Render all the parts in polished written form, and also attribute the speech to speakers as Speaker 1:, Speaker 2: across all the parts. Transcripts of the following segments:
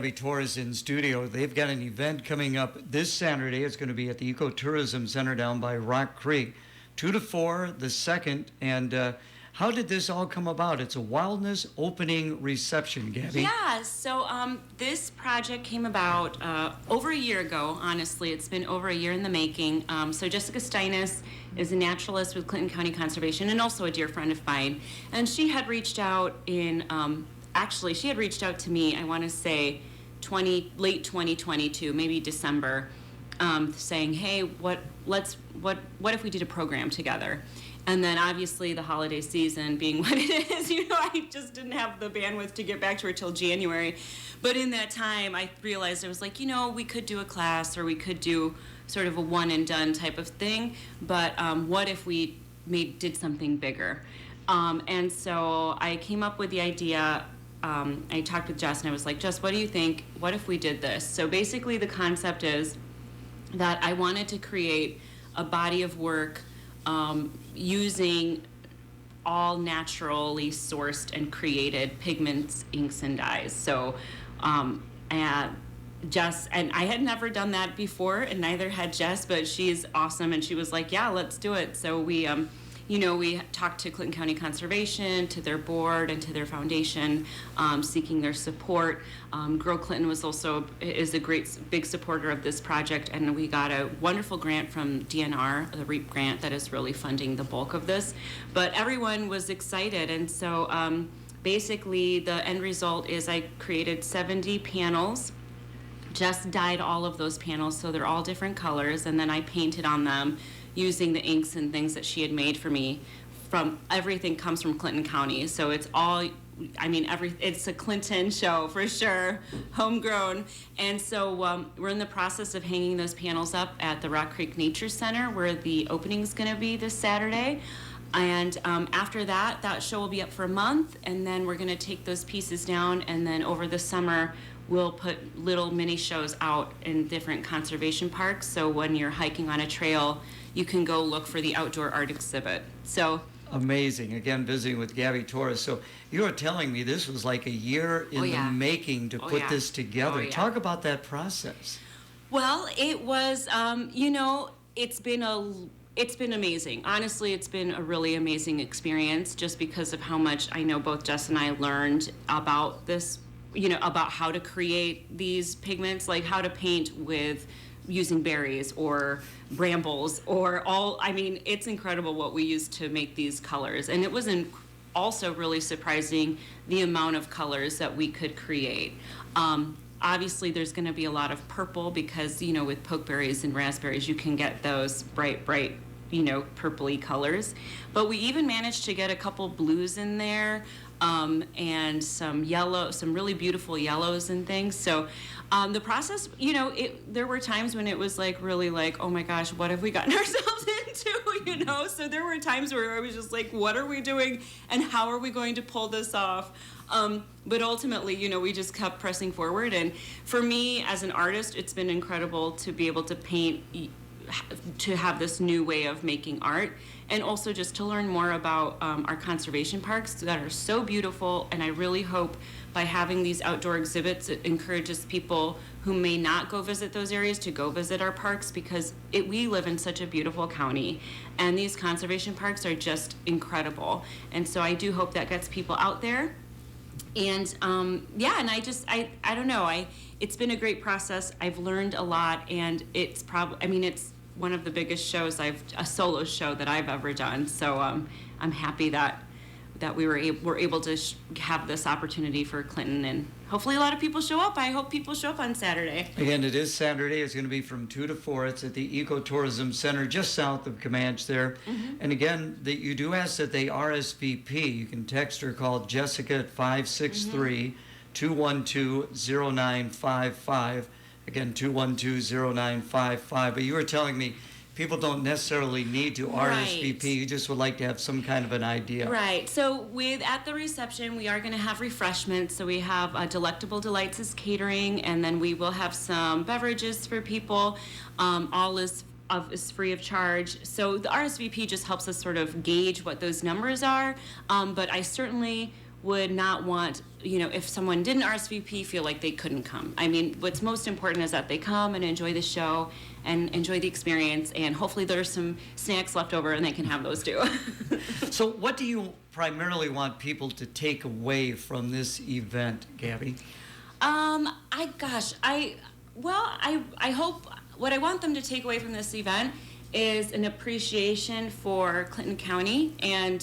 Speaker 1: Gabi Torres in studio. They've got an event coming up this Saturday. It's going to be at the Ecotourism Center down by Rock Creek. 2 to 4, the second. And how did this all come about? It's a wildness opening reception, Gabi.
Speaker 2: Yeah, so this project came about over a year ago, honestly. It's been over a year in the making. So Jessica Steinis is a naturalist with Clinton County Conservation and also a dear friend of mine. And she had reached out she had reached out to me, I want to say, late 2022, maybe December, saying, hey, what if we did a program together? And then obviously the holiday season being what it is, I just didn't have the bandwidth to get back to her till January. But in that time, I realized I was like, we could do a class or we could do sort of a one and done type of thing. But what if we did something bigger? And so I came up with the idea. I talked with Jess and I was like, Jess, what do you think? What if we did this? So basically the concept is that I wanted to create a body of work using all naturally sourced and created pigments, inks, and dyes. So Jess, and I had never done that before, and neither had Jess, but she's awesome, and she was like, yeah, let's do it. So we talked to Clinton County Conservation, to their board, and to their foundation, seeking their support. Grow Clinton is a great big supporter of this project, and we got a wonderful grant from DNR, the REAP grant, that is really funding the bulk of this. But everyone was excited, and so basically the end result is I created 70 panels. Just dyed all of those panels, so they're all different colors, and then I painted on them using the inks and things that she had made for me. Everything comes from Clinton County, so it's all, it's a Clinton show for sure, homegrown. And so we're in the process of hanging those panels up at the Rock Creek Nature Center, where the opening's gonna be this Saturday. And after that show will be up for a month, and then we're gonna take those pieces down, and then over the summer, we'll put little mini shows out in different conservation parks. So when you're hiking on a trail, you can go look for the outdoor art exhibit. So
Speaker 1: amazing. Again, visiting with Gabi Torres. So you were telling me this was like a year in the making to put this together. Talk about that process.
Speaker 2: Well, it was, it's been amazing. Honestly, it's been a really amazing experience just because of how much I know both Jess and I learned about this, about how to create these pigments, like how to paint with using berries or brambles or it's incredible what we used to make these colors. And it was also really surprising the amount of colors that we could create. Obviously, there's going to be a lot of purple because, with pokeberries and raspberries, you can get those bright, purpley colors. But we even managed to get a couple blues in there, and some really beautiful yellows and things. So the process, there were times when it was really oh my gosh, what have we gotten ourselves into, So there were times where I was just like, what are we doing and how are we going to pull this off? But ultimately, we just kept pressing forward. And for me as an artist, it's been incredible to be able to paint, to have this new way of making art, and also just to learn more about our conservation parks that are so beautiful. And I really hope by having these outdoor exhibits, it encourages people who may not go visit those areas to go visit our parks, because we live in such a beautiful county, and these conservation parks are just incredible. And so I do hope that gets people out there. And and I don't know, it's been a great process. I've learned a lot, and it's it's one of the biggest shows a solo show that I've ever done. So I'm happy that we were able to have this opportunity for Clinton, and hopefully a lot of people show up. I hope people show up on Saturday.
Speaker 1: Again, it is Saturday. It's going to be from 2 to 4. It's at the Ecotourism Center just south of Comanche there. Mm-hmm. And again, you do ask that they RSVP. You can text or call Jessica at 563-212-0955. Again, 212-0955. But you were telling me people don't necessarily need to RSVP. You just would like to have some kind of an idea.
Speaker 2: Right. So at the reception, we are going to have refreshments. So we have Delectable Delights as catering, and then we will have some beverages for people. All is free of charge. So the RSVP just helps us sort of gauge what those numbers are. But I certainly would not want if someone didn't RSVP, feel like they couldn't come. I mean, what's most important is that they come and enjoy the show and enjoy the experience, and hopefully there's some snacks left over and they can have those too.
Speaker 1: So what do you primarily want people to take away from this event, Gabby?
Speaker 2: I hope what I want them to take away from this event is an appreciation for Clinton County and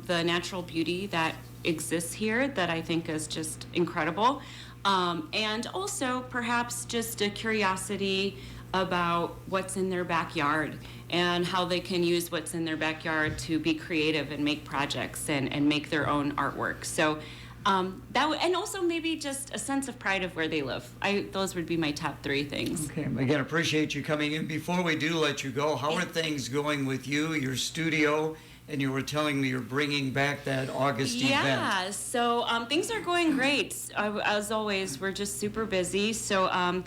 Speaker 2: the natural beauty that exists here that I think is just incredible. And also perhaps just a curiosity about what's in their backyard and how they can use what's in their backyard to be creative and make projects and make their own artwork. So and also maybe just a sense of pride of where they live. Those would be my top 3 things.
Speaker 1: Okay, again, appreciate you coming in. Before we do let you go, how are things going with you, your studio? And you were telling me you're bringing back that August event.
Speaker 2: Yeah, so things are going great. As always, we're just super busy. So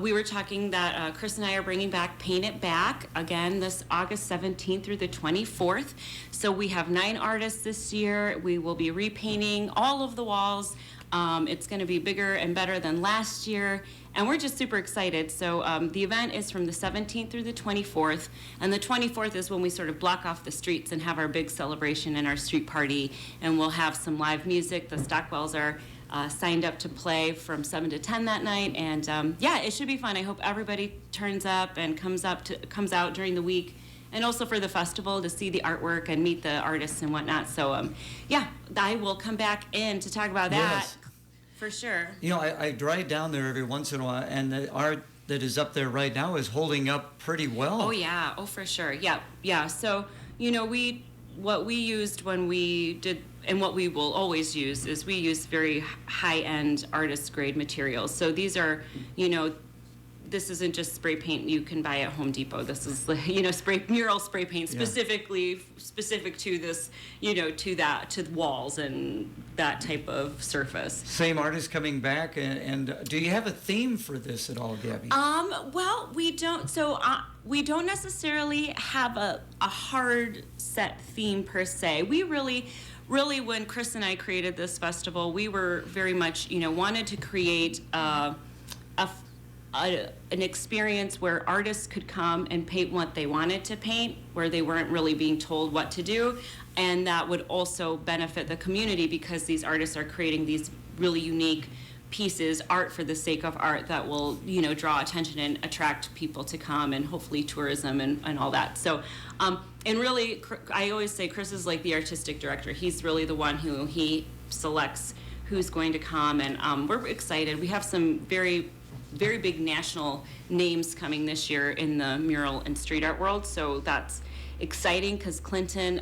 Speaker 2: we were talking that Chris and I are bringing back Paint It Back again this August 17th through the 24th. So we have 9 artists this year. We will be repainting all of the walls. It's going to be bigger and better than last year, and we're just super excited. So the event is from the 17th through the 24th, and the 24th is when we sort of block off the streets and have our big celebration and our street party, and we'll have some live music. The Stockwells are signed up to play from 7 to 10 that night, and it should be fun. I hope everybody turns up and comes out during the week, and also for the festival to see the artwork and meet the artists and whatnot. So I will come back in to talk about that.
Speaker 1: Yes.
Speaker 2: For sure.
Speaker 1: I drive down there every once in a while, and the art that is up there right now is holding up pretty well.
Speaker 2: Oh yeah, for sure. Yeah. So what we used when we did, and what we will always use, is we use very high-end artist grade materials. So these are, this isn't just spray paint you can buy at Home Depot. This is mural spray paint specific to this, to walls and that type of surface.
Speaker 1: Same artist coming back, and do you have a theme for this at all, Gabby?
Speaker 2: Well, we don't. So we don't necessarily have a hard set theme per se. We really, when Chris and I created this festival, we were very much, wanted to create an experience where artists could come and paint what they wanted to paint, where they weren't really being told what to do, and that would also benefit the community because these artists are creating these really unique pieces, art for the sake of art, that will draw attention and attract people to come, and hopefully tourism and all that. So and really, I always say Chris is like the artistic director. He's really the one who he selects who's going to come, and we're excited. We have some very big national names coming this year in the mural and street art world, so that's exciting because Clinton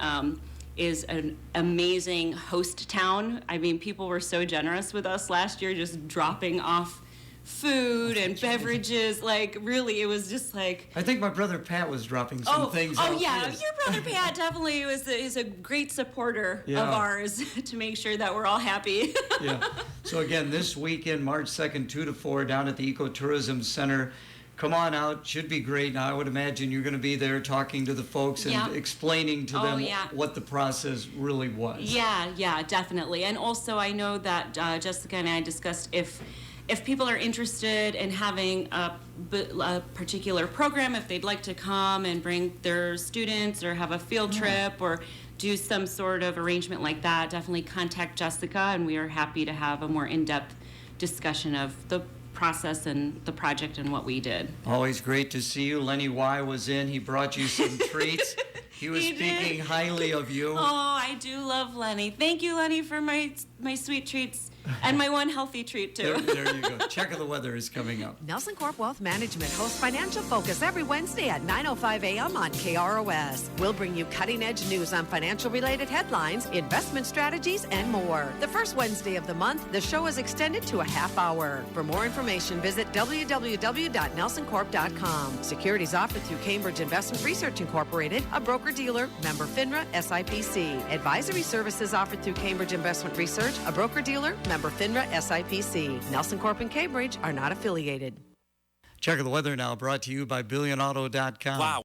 Speaker 2: is an amazing host town. I mean, people were so generous with us last year, just dropping off food and beverages. Like, really, it was just like...
Speaker 1: I think my brother Pat was dropping some things off.
Speaker 2: Oh, yeah, your brother Pat definitely is a great supporter of ours to make sure that we're all happy.
Speaker 1: Yeah. So again, this weekend, March 2nd, 2 to 4, down at the Ecotourism Center. Come on out, should be great. Now, I would imagine you're going to be there talking to the folks and explaining to them what the process really was.
Speaker 2: Yeah, definitely. And also, I know that Jessica and I discussed if people are interested in having a particular program, if they'd like to come and bring their students or have a field trip or do some sort of arrangement like that, definitely contact Jessica, and we are happy to have a more in-depth discussion of the process and the project and what we did.
Speaker 1: Always great to see you. Lenny Y was in. He brought you some treats. He was speaking highly of you.
Speaker 2: Oh, I do love Lenny. Thank you, Lenny, for my sweet treats and my one healthy treat, too.
Speaker 1: There you go. Check of the weather is coming up.
Speaker 3: Nelson Corp Wealth Management hosts Financial Focus every Wednesday at 9:05 a.m. on KROS. We'll bring you cutting-edge news on financial-related headlines, investment strategies, and more. The first Wednesday of the month, the show is extended to a half hour. For more information, visit www.nelsoncorp.com. Securities offered through Cambridge Investment Research Incorporated, a broker-dealer, member FINRA, SIPC. Advisory services offered through Cambridge Investment Research, a broker-dealer, member FINRA, SIPC. Nelson Corp and Cambridge are not affiliated.
Speaker 1: Check of the weather now brought to you by BillionAuto.com.
Speaker 4: Wow.